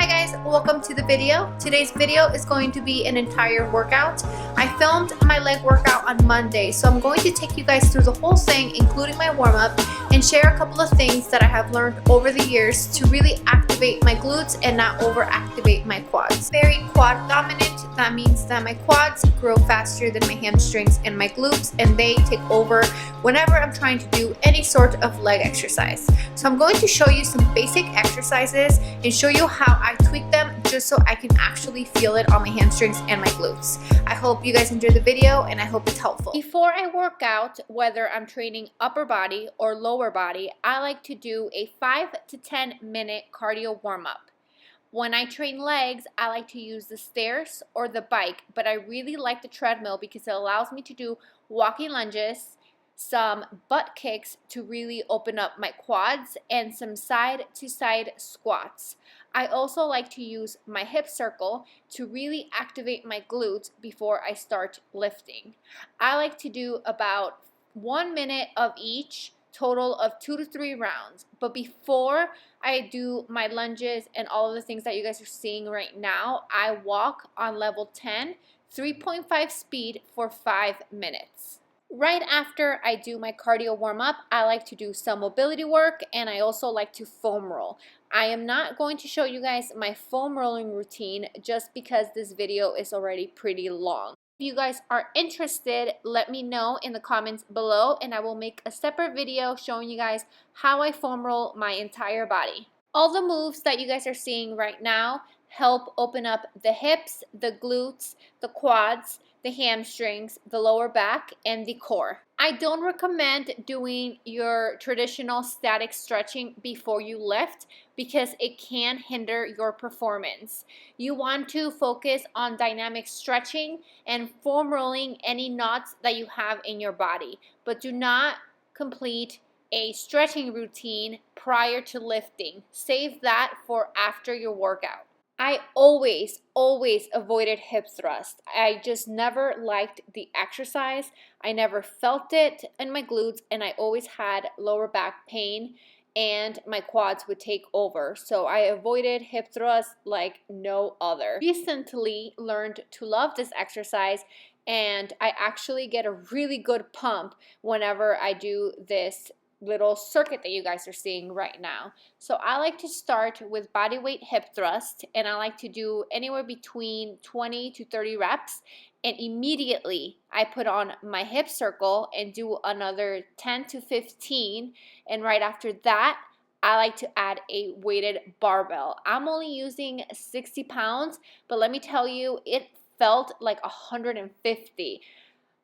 Hi guys, welcome to the video. Today's video is going to be an entire workout. I filmed my leg workout on Monday, so I'm going to take you guys through the whole thing, including my warm-up, and share a couple of things that I have learned over the years to really activate my glutes and not overactivate my quads. Very quad dominant, that means that my quads grow faster than my hamstrings and my glutes, and they take over whenever I'm trying to do any sort of leg exercise. So I'm going to show you some basic exercises and show you how I tweak them just so I can actually feel it on my hamstrings and my glutes. I hope you guys enjoy the video and I hope it's helpful. Before I work out, whether I'm training upper body or lower body, I like to do a 5 to 10 minute cardio warm-up. When I train legs, I like to use the stairs or the bike, but I really like the treadmill because it allows me to do walking lunges, some butt kicks to really open up my quads, and some side-to-side squats. I also like to use my hip circle to really activate my glutes before I start lifting. I like to do about 1 minute of each, total of 2 to 3 rounds. But before I do my lunges and all of the things that you guys are seeing right now, I walk on level 10, 3.5 speed for 5 minutes. Right after I do my cardio warm-up, I like to do some mobility work, and I also like to foam roll. I am not going to show you guys my foam rolling routine just because this video is already pretty long. If you guys are interested, let me know in the comments below, and I will make a separate video showing you guys how I foam roll my entire body. All the moves that you guys are seeing right now help open up the hips, the glutes, the quads, the hamstrings, the lower back, and the core. I don't recommend doing your traditional static stretching before you lift because it can hinder your performance. You want to focus on dynamic stretching and foam rolling any knots that you have in your body, but do not complete a stretching routine prior to lifting. Save that for after your workout. I always avoided hip thrust. I just never liked the exercise. I never felt it in my glutes, and I always had lower back pain and my quads would take over. So I avoided hip thrust like no other. Recently learned to love this exercise, and I actually get a really good pump whenever I do this little circuit that you guys are seeing right now. So I like to start with body weight hip thrust, and I like to do anywhere between 20 to 30 reps, and immediately I put on my hip circle and do another 10 to 15, and right after that I like to add a weighted barbell. I'm only using 60 pounds, but let me tell you, it felt like 150.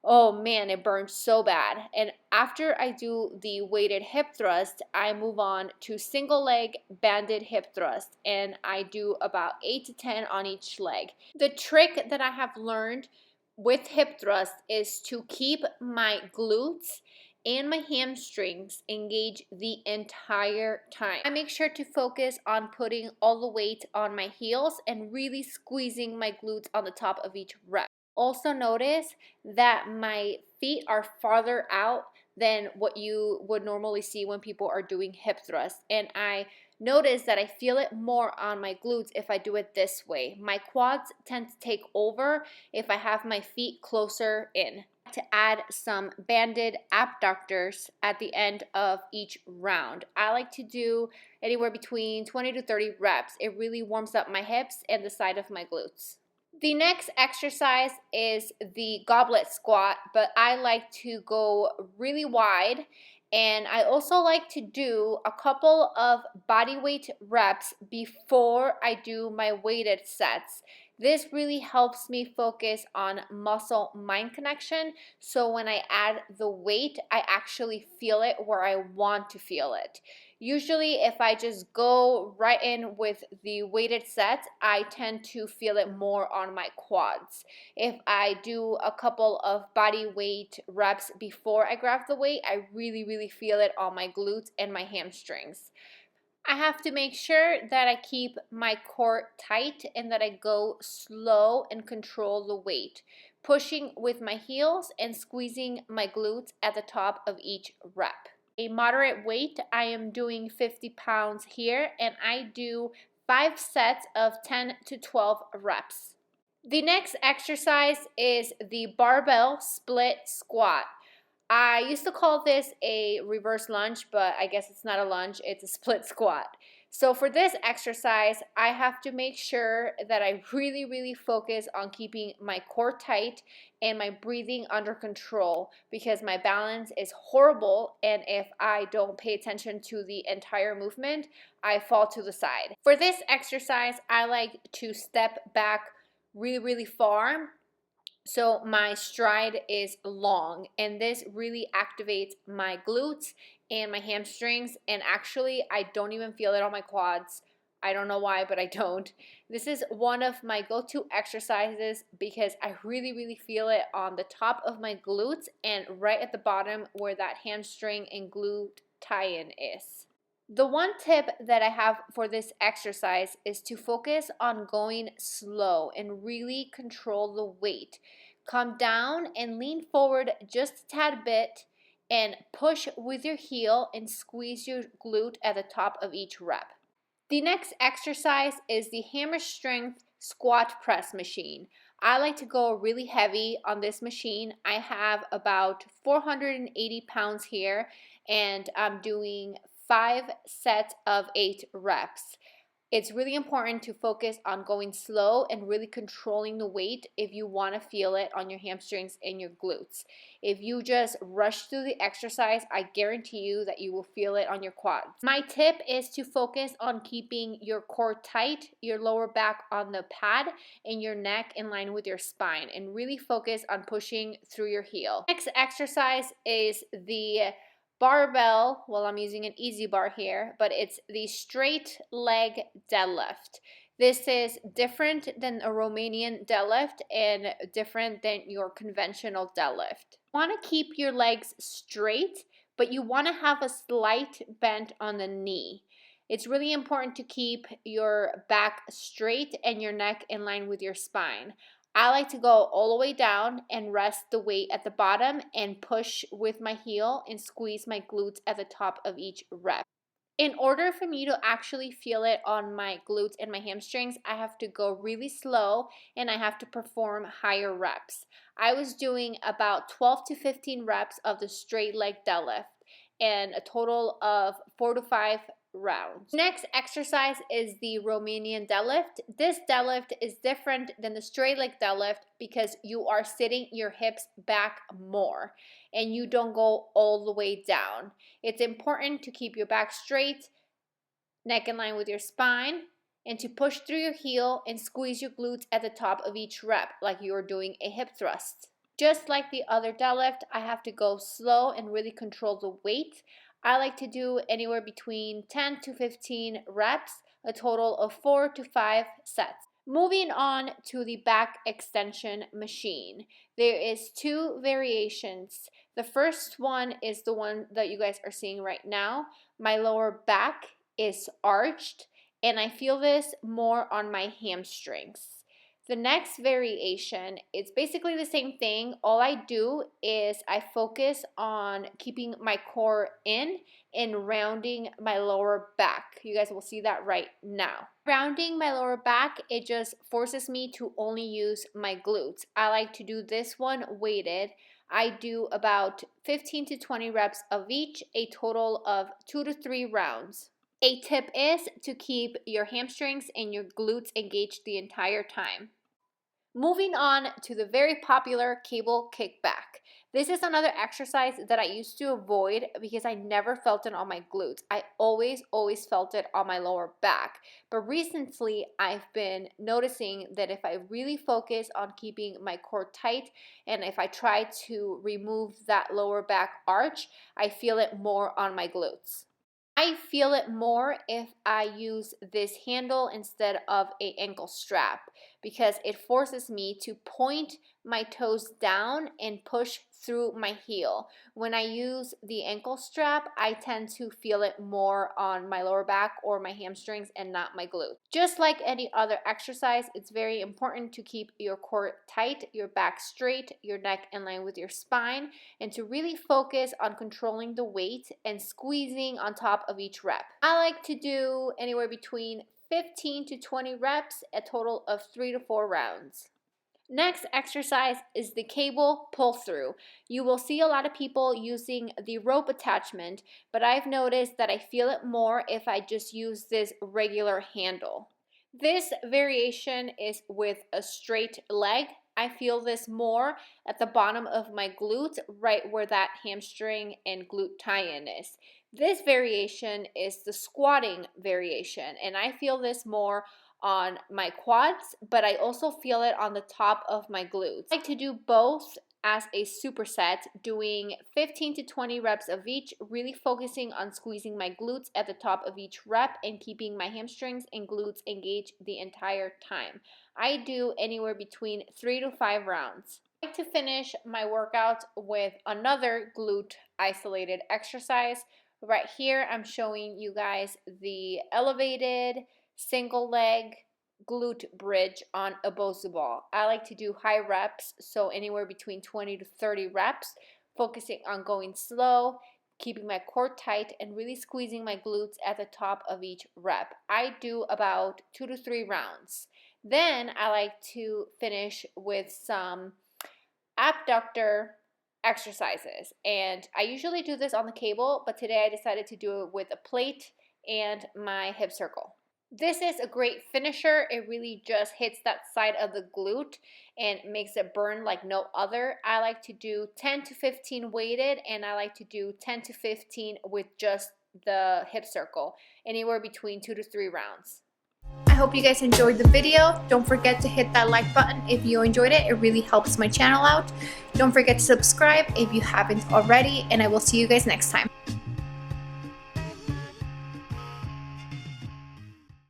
Oh man, it burns so bad. And after I do the weighted hip thrust, I move on to single leg banded hip thrust, and I do about 8 to 10 on each leg. The trick that I have learned with hip thrust is to keep my glutes and my hamstrings engaged the entire time. I make sure to focus on putting all the weight on my heels and really squeezing my glutes on the top of each rep. Also notice that my feet are farther out than what you would normally see when people are doing hip thrusts, and I notice that I feel it more on my glutes if I do it this way. My quads tend to take over if I have my feet closer in. To add some banded abductors at the end of each round. I like to do anywhere between 20 to 30 reps. It really warms up my hips and the side of my glutes. The next exercise is the goblet squat, but I like to go really wide, and I also like to do a couple of body weight reps before I do my weighted sets. This really helps me focus on muscle-mind connection, so when I add the weight, I actually feel it where I want to feel it. Usually if I just go right in with the weighted sets, I tend to feel it more on my quads. If I do a couple of body weight reps before I grab the weight, I really feel it on my glutes and my hamstrings. I have to make sure that I keep my core tight and that I go slow and control the weight, pushing with my heels and squeezing my glutes at the top of each rep. A moderate weight, I am doing 50 pounds here, and I do 5 sets of 10 to 12 reps. The next exercise is the barbell split squat. I used to call this a reverse lunge, but I guess it's not a lunge, it's a split squat. So for this exercise, I have to make sure that I really focus on keeping my core tight and my breathing under control, because my balance is horrible, and if I don't pay attention to the entire movement, I fall to the side. For this exercise, I like to step back really far, so my stride is long, and this really activates my glutes and my hamstrings, and actually I don't even feel it on my quads. I don't know why, but I don't. This is one of my go-to exercises because I really feel it on the top of my glutes and right at the bottom where that hamstring and glute tie-in is. The one tip that I have for this exercise is to focus on going slow and really control the weight. Come down and lean forward just a tad bit and push with your heel and squeeze your glute at the top of each rep. The next exercise is the hammer strength squat press machine. I like to go really heavy on this machine. I have about 480 pounds here, and I'm doing 5 sets of 8 reps. It's really important to focus on going slow and really controlling the weight if you want to feel it on your hamstrings and your glutes. If you just rush through the exercise, I guarantee you that you will feel it on your quads. My tip is to focus on keeping your core tight, your lower back on the pad, and your neck in line with your spine, and really focus on pushing through your heel. Next exercise is the barbell. Well, I'm using an easy bar here, but it's the straight leg deadlift. This is different than a Romanian deadlift and different than your conventional deadlift. You want to keep your legs straight, but you want to have a slight bend on the knee. It's really important to keep your back straight and your neck in line with your spine. I like to go all the way down and rest the weight at the bottom and push with my heel and squeeze my glutes at the top of each rep. In order for me to actually feel it on my glutes and my hamstrings, I have to go really slow and I have to perform higher reps. I was doing about 12 to 15 reps of the straight leg deadlift and a total of 4 to 5 rounds. Next exercise is the Romanian deadlift. This deadlift is different than the straight leg deadlift because you are sitting your hips back more and you don't go all the way down. It's important to keep your back straight, neck in line with your spine, and to push through your heel and squeeze your glutes at the top of each rep like you're doing a hip thrust. Just like the other deadlift, I have to go slow and really control the weight. I like to do anywhere between 10 to 15 reps, a total of 4 to 5 sets. Moving on to the back extension machine. There is 2 variations. The first one is the one that you guys are seeing right now. My lower back is arched and I feel this more on my hamstrings. The next variation, it's basically the same thing. All I do is I focus on keeping my core in and rounding my lower back. You guys will see that right now. Rounding my lower back, it just forces me to only use my glutes. I like to do this one weighted. I do about 15 to 20 reps of each, a total of 2 to 3 rounds. A tip is to keep your hamstrings and your glutes engaged the entire time. Moving on to the very popular cable kickback. This is another exercise that I used to avoid because I never felt it on my glutes. I always felt it on my lower back. But recently, I've been noticing that if I really focus on keeping my core tight and if I try to remove that lower back arch, I feel it more on my glutes. I feel it more if I use this handle instead of an ankle strap because it forces me to point my toes down and push through my heel. When I use the ankle strap, I tend to feel it more on my lower back or my hamstrings and not my glutes. Just like any other exercise, it's very important to keep your core tight, your back straight, your neck in line with your spine, and to really focus on controlling the weight and squeezing on top of each rep. I like to do anywhere between 15 to 20 reps, a total of 3 to 4 rounds. Next exercise is the cable pull through. You will see a lot of people using the rope attachment, but I've noticed that I feel it more if I just use this regular handle. This variation is with a straight leg. I feel this more at the bottom of my glute, right where that hamstring and glute tie-in is. This variation is the squatting variation, and I feel this more on my quads, but I also feel it on the top of my glutes. I like to do both as a superset, doing 15 to 20 reps of each, really focusing on squeezing my glutes at the top of each rep and keeping my hamstrings and glutes engaged the entire time. I do anywhere between 3 to 5 rounds. I like to finish my workout with another glute isolated exercise. Right here, I'm showing you guys the elevated single leg glute bridge on a Bosu ball. I like to do high reps, so anywhere between 20 to 30 reps, focusing on going slow, keeping my core tight, and really squeezing my glutes at the top of each rep. I do about 2 to 3 rounds. Then I like to finish with some abductor exercises, and I usually do this on the cable, but today I decided to do it with a plate and my hip circle. This is a great finisher. It really just hits that side of the glute and makes it burn like no other. I like to do 10 to 15 weighted, and I like to do 10 to 15 with just the hip circle, anywhere between 2 to 3 rounds. I hope you guys enjoyed the video. Don't forget to hit that like button if you enjoyed it. It really helps my channel out. Don't forget to subscribe if you haven't already, and I will see you guys next time.